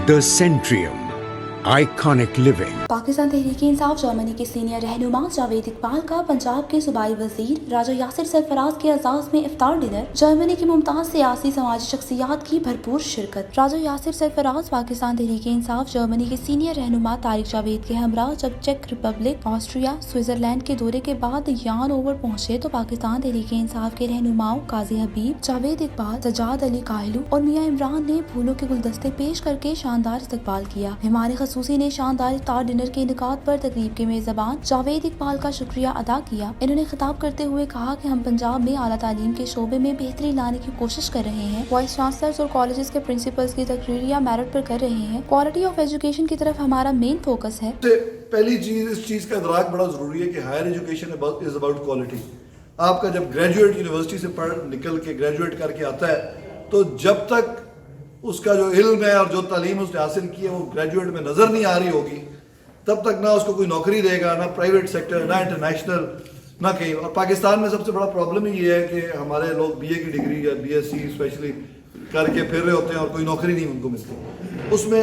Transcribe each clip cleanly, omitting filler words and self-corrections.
The Centrium, Iconic Living. Pakistan Tehreek-e-Insaf Germany के senior रहनुमा जावेद इकबाल का पंजाब के सूबाई वजीर राजा यासिर सरफराज के एजाज में इफ्तार डिनर। जर्मनी की मुमताज सियासी समाजी शख्सियात की भरपूर शिरकत। राजा यासिर सरफराज पाकिस्तान तहरीक-ए-इंसाफ जर्मनी के सीनियर रहनुमा तारिक जावेद के हमरा जब चेक रिपब्लिक, ऑस्ट्रिया, स्विट्जरलैंड के दौरे के बाद यान ओवर पहुंचे तो पाकिस्तान तहरीक-ए-इंसाफ के रहनुमाओं काजी हबीब, जावेद इकबाल, सज्जाद अली काहिलू और मियां इमरान ने फूलों के गुलदस्ते पेश करके शानदार इस्तकबाल किया। मेहमान खसूसी ने शानदार इफ्तार डिनर के इनकाद पर तकरीब के मेजबान जावेद इकबाल का शुक्रिया अदा किया। इन्होंने खिताब करते हुए कहा कि हम पंजाब में आला तालीम के शोबे में बेहतरी लाने की कोशिश कर रहे हैं। वाइस चांसलर्स और कॉलेजेस के प्रिंसिपल्स की तकरीरिया मेरिट पर कर रहे हैं। क्वालिटी ऑफ एजुकेशन की तरफ हमारा मेन फोकस है। पहली चीज इस चीज का इदराक बड़ा जरूरी है कि higher education is about quality. आपका जब ग्रेजुएट यूनिवर्सिटी से पढ़ निकल के ग्रेजुएट करके आता है तो जब तक उसका जो इल्म है और जो तालीम उसने हासिल की है वो ग्रेजुएट में नजर नहीं आ रही होगी तब तक ना उसको कोई नौकरी देगा, ना प्राइवेट सेक्टर, ना इंटरनेशनल, ना कहीं। और पाकिस्तान में सबसे बड़ा प्रॉब्लम ही ये है कि हमारे लोग बीए की डिग्री या बीएससी स्पेशली करके फिर रहे होते हैं और कोई नौकरी नहीं उनको मिलती। उसमें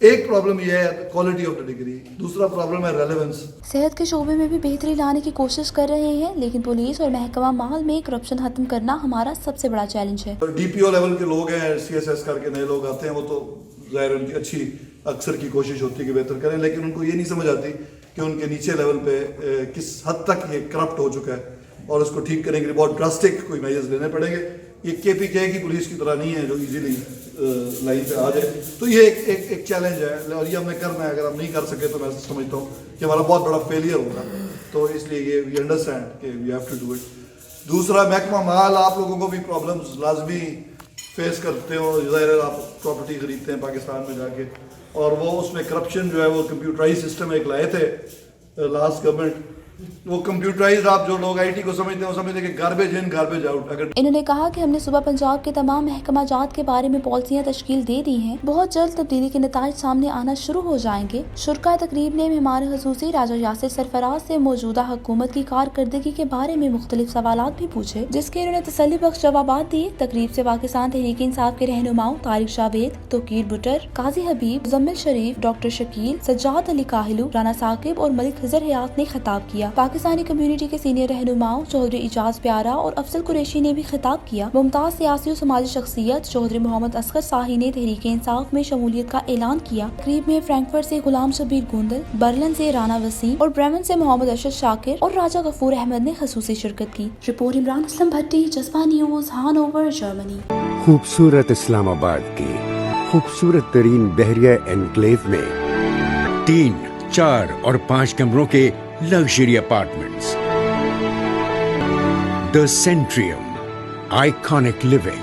एक प्रॉब्लम ये है क्वालिटी ऑफ द डिग्री, दूसरा प्रॉब्लम है रेलेवेंस। सेहत के शोबे में भी बेहतरी लाने की कोशिश कर रहे हैं, लेकिन पुलिस और महकमा माल में करप्शन खत्म करना हमारा सबसे बड़ा चैलेंज है। डीपीओ लेवल के लोग हैं, सीएसएस करके नए लोग आते हैं, वो तो जाहिर उनकी अच्छी अक्सर की कोशिश होती है कि बेहतर करें, लेकिन उनको ये नहीं समझ आती कि उनके नीचे लेवल पे किस हद तक ये करप्ट हो चुका है और उसको ठीक करने के लिए बहुत ड्रास्टिक कोई मेजर्स लेने पड़ेंगे। ये केपीके की पुलिस की तरह नहीं है जो इजीली लाइन पे आ जाए। तो ये एक चैलेंज है और ये हमने करना है। अगर हम नहीं कर सके तो मैं समझता हूँ कि हमारा बहुत बड़ा फेलियर होगा। तो इसलिए ये वी अंडरस्टैंड कि we have to do it. दूसरा, महकमा माल, आप लोगों को भी प्रॉब्लम्स लाजमी फेस करते हो। ज़ाहिर आप प्रॉपर्टी खरीदते हैं पाकिस्तान में जाके और वो उसमें करप्शन जो है वो कंप्यूटराइज सिस्टम एक लाए थे लास्ट गवर्नमेंट। वो कंप्यूटराइज, आप जो लोग आईटी को समझते हैं वो समझते हैं कि गार्बेज इन गार्बेज आउट। अगर इन्होंने कहा कि हमने सुबह पंजाब के तमाम महकमा जात के बारे में पॉलिसियाँ तश्कील दे दी हैं। बहुत जल्द तब्दीली के नताइज सामने आना शुरू हो जाएंगे। शुरका तकरीब ने मेहमान खसूसी राजा यासिर सरफराज से मौजूदा हुकूमत की कारकर्दगी के बारे में मुख्तलिफ सवालात भी पूछे, जिसके इन्होंने तसल्ली बख्श जवाबात दिए। तकरीब से पाकिस्तान तहरीक इंसाफ के रहनुमाओं तारिक जावेद, तोकीर बुटर, काजी हबीब, मुजम्मिल शरीफ, डॉक्टर शकील, सज्जाद अली काहिलू, राना साकिब और मलिक खजर हयात ने खिताब किया। पाकिस्तानी कम्युनिटी के सीनियर रहनुमाओं चौधरी इजाज प्यारा और अफजल कुरैशी ने भी खिताब किया। मुमताज सियासी और समाजी शख्सियत चौधरी मोहम्मद असगर शाही ने तहरीक इंसाफ में शमूलियत का ऐलान किया। तकरीब में फ्रैंकफर्ट से गुलाम शबीर गोंदल, बर्लिन से राना वसीम और ब्रेमन से मोहम्मद अरशद शाकिर और राजा गफूर अहमद ने खसूसी शिरकत की। रिपोर्ट इमरान असलम भट्टी, जज्बा न्यूज, हानोवर, जर्मनी। खूबसूरत इस्लामाबाद की खूबसूरत तरीन बहरिया एनक्लेव में 3, 4 और 5 कमरों के luxury apartments. The Centrium, Iconic Living.